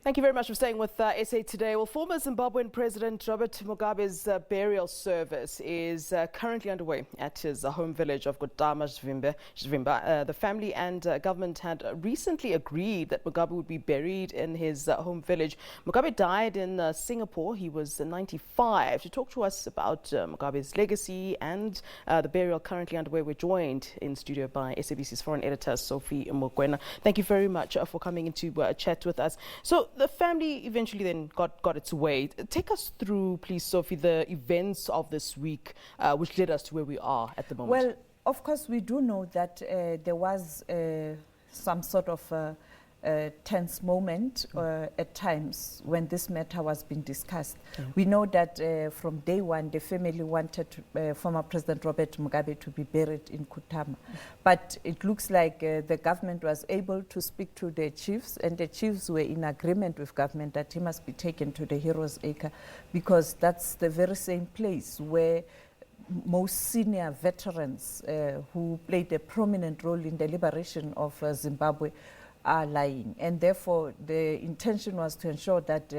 Thank you very much for staying with SA Today. Well, former Zimbabwean President Robert Mugabe's burial service is currently underway at his home village of Kutama, Zvimba. The family and government had recently agreed that Mugabe would be buried in his home village. Mugabe died in Singapore. He was 95. To talk to us about Mugabe's legacy and the burial currently underway, we're joined in studio by SABC's foreign editor, Sophie Mokoena. Thank you very much for coming in to chat with us. So the family eventually then got its way. Take us through, please, Sophie, the events of this week which led us to where we are at the moment. Well, of course, we do know that there was some sort of tense moment at times when this matter was being discussed. We know that from day one, the family wanted former President Robert Mugabe to be buried in Kutama. But it looks like the government was able to speak to the chiefs, and the chiefs were in agreement with government that he must be taken to the Heroes Acre, because that's the very same place where most senior veterans who played a prominent role in the liberation of Zimbabwe are lying. And therefore, the intention was to ensure that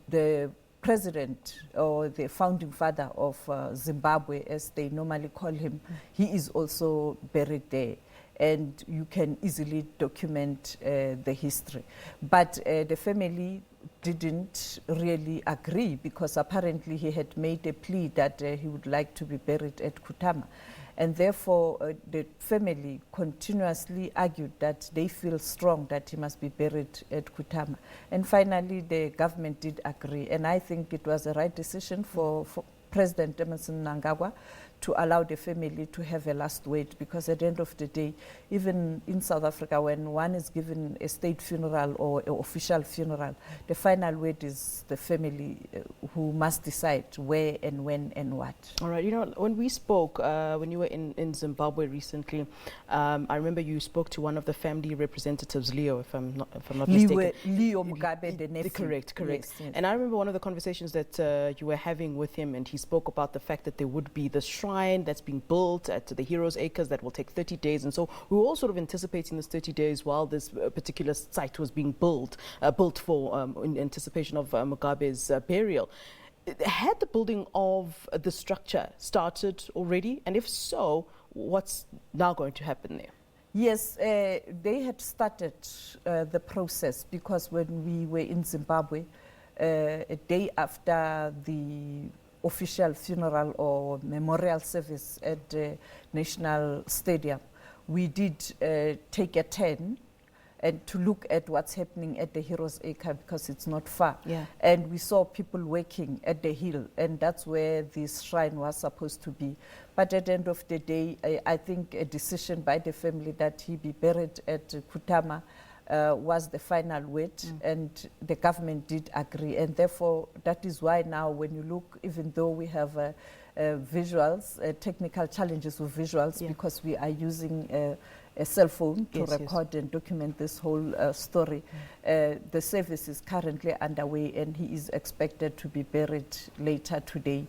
the president or the founding father of Zimbabwe, as they normally call him, he is also buried there. And you can easily document the history. But the family didn't really agree, because apparently he had made a plea that he would like to be buried at Kutama. And therefore, the family continuously argued that they feel strong that he must be buried at Kutama. And finally, the government did agree. And I think it was the right decision for President Emmerson Mnangagwa to allow the family to have a last word, because at the end of the day, even in South Africa, when one is given a state funeral or an official funeral, the final word is the family who must decide where and when and what. All right, you know, when we spoke, when you were in Zimbabwe recently, I remember you spoke to one of the family representatives, Leo, if I'm not mistaken. Leo Mugabe, the nephew. Correct. Yes, yes. And I remember one of the conversations that you were having with him, and he spoke about the fact that there would be this shrine that's being built at the Heroes Acres that will take 30 days. And so we were all sort of anticipating this 30 days while this particular site was being built for in anticipation of Mugabe's burial. Had the building of the structure started already? And if so, what's now going to happen there? Yes, they had started the process, because when we were in Zimbabwe, a day after the official funeral or memorial service at the National Stadium, we did take a turn and to look at what's happening at the Heroes Acre, because it's not far. Yeah. And we saw people working at the hill, and that's where this shrine was supposed to be. But at the end of the day, I think a decision by the family that he be buried at Kutama was the final word, and the government did agree. And therefore, that is why now when you look, even though we have visuals, technical challenges with visuals, because we are using a cell phone to record and document this whole story, the service is currently underway, and he is expected to be buried later today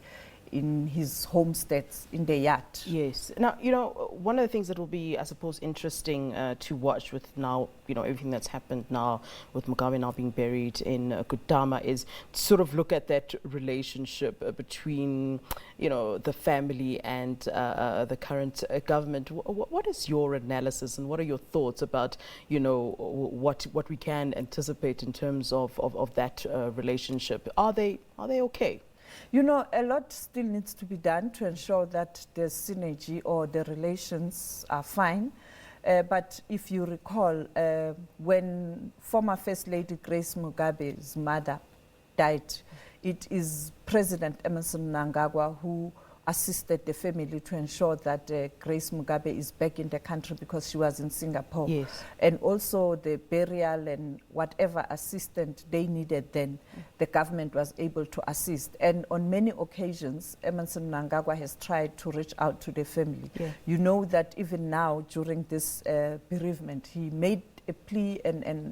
in his homestead in the yard. Yes. Now, you know, one of the things that will be, I suppose, interesting to watch with now, you know, everything that's happened now with Mugabe now being buried in Kutama is to sort of look at that relationship between, you know, the family and the current government. What is your analysis and what are your thoughts about, you know, what we can anticipate in terms of that relationship? Are they okay? You know, a lot still needs to be done to ensure that the synergy or the relations are fine. But if you recall, when former First Lady Grace Mugabe's mother died, it is President Emmerson Mnangagwa who assisted the family to ensure that Grace Mugabe is back in the country, because she was in Singapore. Yes. And also the burial and whatever assistance they needed then, the government was able to assist. And on many occasions, Emmerson Mnangagwa has tried to reach out to the family. Yeah. You know that even now, during this bereavement, he made a plea and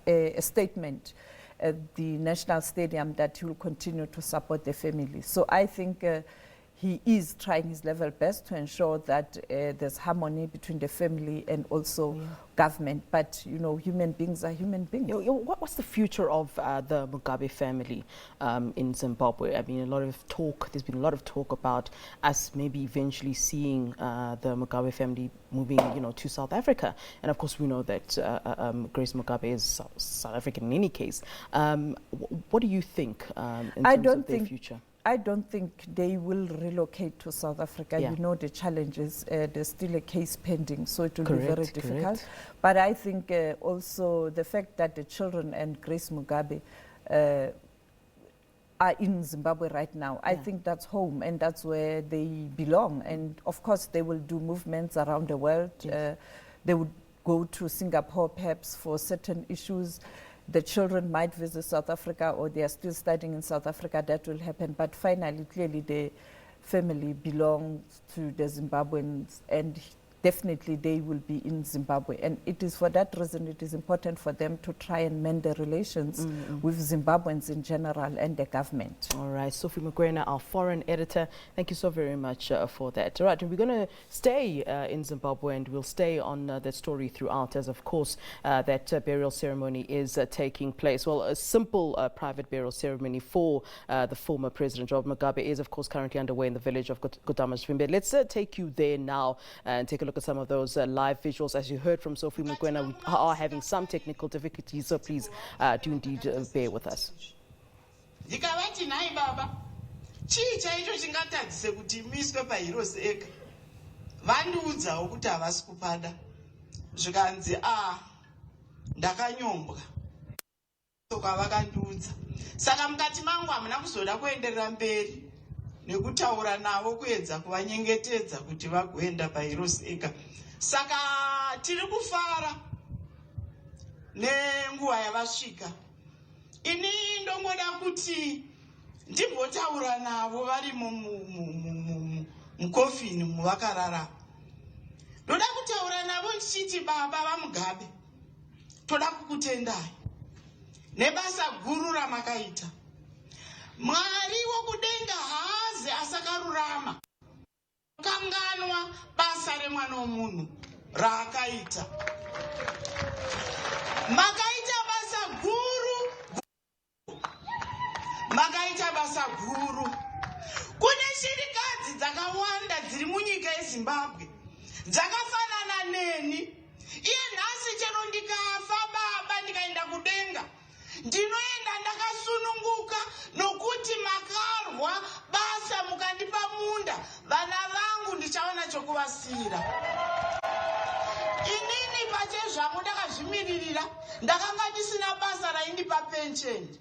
a statement at the National Stadium that he will continue to support the family. So I think he is trying his level best to ensure that there's harmony between the family and also government. But, you know, human beings are human beings. What's the future of the Mugabe family in Zimbabwe? I mean, there's been a lot of talk about us maybe eventually seeing the Mugabe family moving, you know, to South Africa. And of course, we know that Grace Mugabe is South African in any case. What do you think in terms of their future? I don't think they will relocate to South Africa. Yeah. You know the challenges. There's still a case pending, so it will be very difficult. Correct. But I think also the fact that the children and Grace Mugabe are in Zimbabwe right now, I think that's home and that's where they belong. And of course, they will do movements around the world. Yes. They would go to Singapore perhaps for certain issues. The children might visit South Africa, or they are still studying in South Africa. That will happen. But finally, clearly, the family belongs to the Zimbabweans, and definitely they will be in Zimbabwe. And it is for that reason it is important for them to try and mend the relations with Zimbabweans in general and the government. All right, Sophie Mokoena, our foreign editor, thank you so very much for that. All right, and we're going to stay in Zimbabwe, and we'll stay on that story throughout, as of course that burial ceremony is taking place. Well, a simple private burial ceremony for the former President Robert Mugabe is of course currently underway in the village of Kutama, Zvimba. Let's take you there now and take a look at some of those live visuals. As you heard from Sophie Mokoena, we are having some technical difficulties, so please do indeed bear with us. Saka mukati mangu hamuna kuzoda kuenderera mberi nekutaura navo kuedza kuvanyengetedza kuti vagoenda pairoseka. Saka tiri kufara nenguva yavasvika. Ini ndongoda kuti ndimbotaura navo vari mukofini muvakarara. Ndoda kutaura navo ndichiti, baba vaMugabe, toda kukutendai nebasa guru ramakaita. Mwari wokudenga haazi asakarurama kanganwa basa remwana womunhu raakaita. Makaita basa guru, makaita basa guru. Kune shirikadzi dzakawanda dziri munyika yeZimbabwe dzakafanana neni. Iye nhasi chero ndikafa baba ndikaenda kudenga, ndinoenda ndakasununguka nokuti makarwa basa mukandipa munda, vana vangu ndichaona chokuvasira. Inini pachezvangu ndakazvimiririra, ndakanga ndisina basa raindipa pensheni,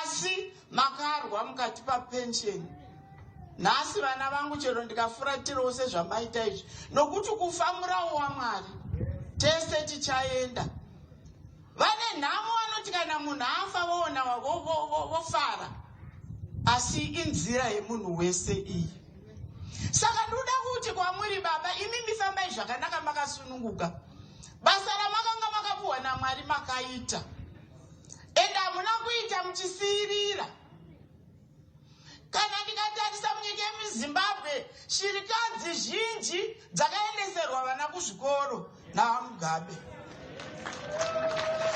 asi makarwa mukatipa pensheni. Nhasi vana vangu chero ndikafuratirawo sezvamaita izvi, nokuti kufa murawo waMwari, tese tichaenda. Vane nhamo vanoti kana munhu afa voona vofara, asi inzira yemunhu wese iyi. Saka ndoda kuti kwamuri baba, imi mifambai zvakanaka makasununguka. Basa ramakanga makapuwa naMwari makaita, ende hamuna kuita muchisirira. Kana ndikatarisa munyika yemuZimbabwe, shirikadzi zhinji dzakaendeserwa vana kuzvikoro navaMugabe.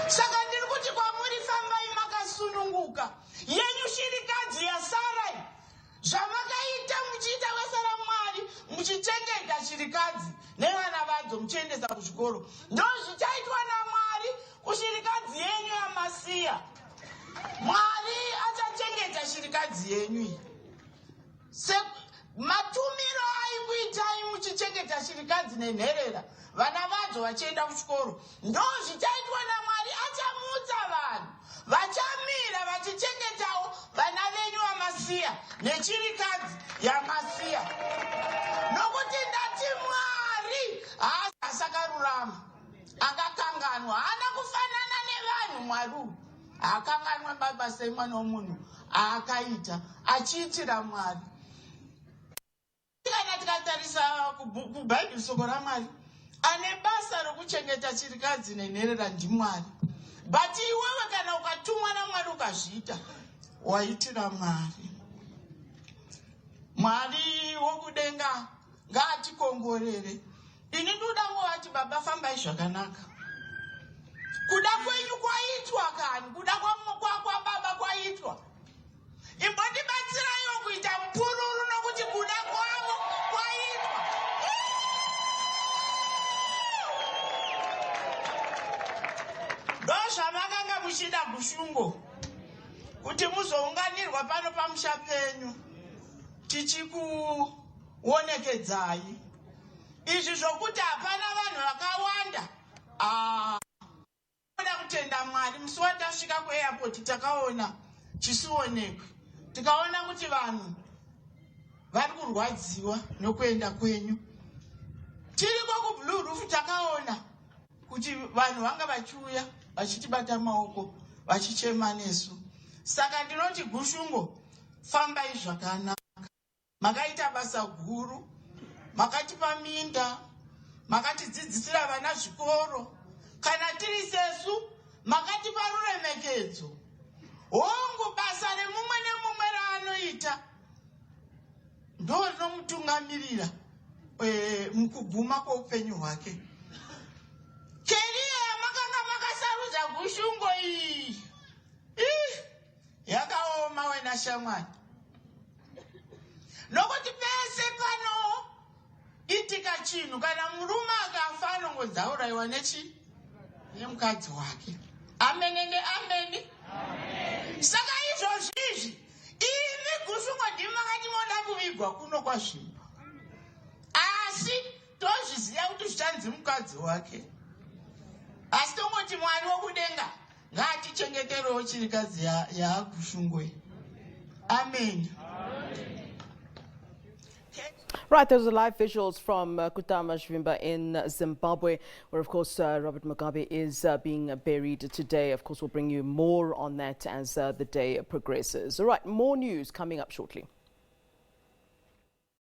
Saka ndiri kuti kwamuri fambai makasununguka. Yenyu shirikadzi yasarai, zvamakaita muchiita basa raMwari, muchichengeta shirikadzi nevana vadzo muchiendesa kuzvikoro, ndozvichaitwa naMwari kushirikadzi yenyu yamasiya. Mwari achachengeta shirikadzi yenyu iyi. Matumiro aikuitai muchichengeta shirikadzi nenherera, vana vadzo vachienda kuchikoro, ndozvichaitwa naMwari. Achamutsa vanhu vachamira vachichengetawo vana venyu vamasiya nechirikadzi yamasiya. Nokuti ndati Mwari hasakarurama, akakanganwa, haana kufanana nevanhu. Mwari akanganwa mabasa emwana womunhu aakaita achiitira Mwari. Kana tikatarisa kuBhaibheri, soko raMwari, ane basa rokuchengeta chirikadzi nenherera ndiMwari. But iwewe kana ukatumwa naMwari ukazviita, waitira Mwari. Mwari wokudenga ngatikongorere. Ini ndoda ngowati baba fambai zvakanaka. Kuda kwenyu kwaitwa kani, kuda kwa baba kwaitwa. Imbondibatsirayo kuita mpururu nokuti kuda kwavo kwaitwa. Ndozvamakanga muchida Bushungo, kuti muzounganirwa pano pamusha penyu tichikuonekedzai. Izvi zvokuti hapana vanhu vakawanda. Toda kutenda Mwari. Musi watasvika kuairport takaona chisuonekwe, tikaona kuti vanhu vari kurwadziwa nokuenda kwenyu. Tiriko kuBlue Roof takaona kuti vanhu vanga vachiuya vachitibata maoko vachichema nesu. Saka ndinoti Bushungo, fambai zvakanaka. Makaita basa guru, makatipa minda, makatidzidzisira vana zvikoro. Kana tiri sesu, makatipa ruremekedzo. Hongu basa remumwe nemumwe raanoita ndo rinomutungamirira mukuguma kweupenyu hwake. Keriya yamakanga makasarudza Bushungo iyi yakaoma wena shamwari. Nokuti pese pano itika chinhu, kana murume akafa anongodzauraiwa nemukadzi wake. Amen ende amen. Saka izvozvizvi imi Bushungo ndimi makati moda kuvigwa kuno kwaZvimba. Asi tozviziva kuti zvichanzi mukadzi wake. Asi tongoti Mwari wokudenga ngatichengeterewo chirikadzi yaBushungo. Amen. Right, those are live visuals from Kutama, Zvimba in Zimbabwe, where, of course, Robert Mugabe is being buried today. Of course, we'll bring you more on that as the day progresses. All right, more news coming up shortly.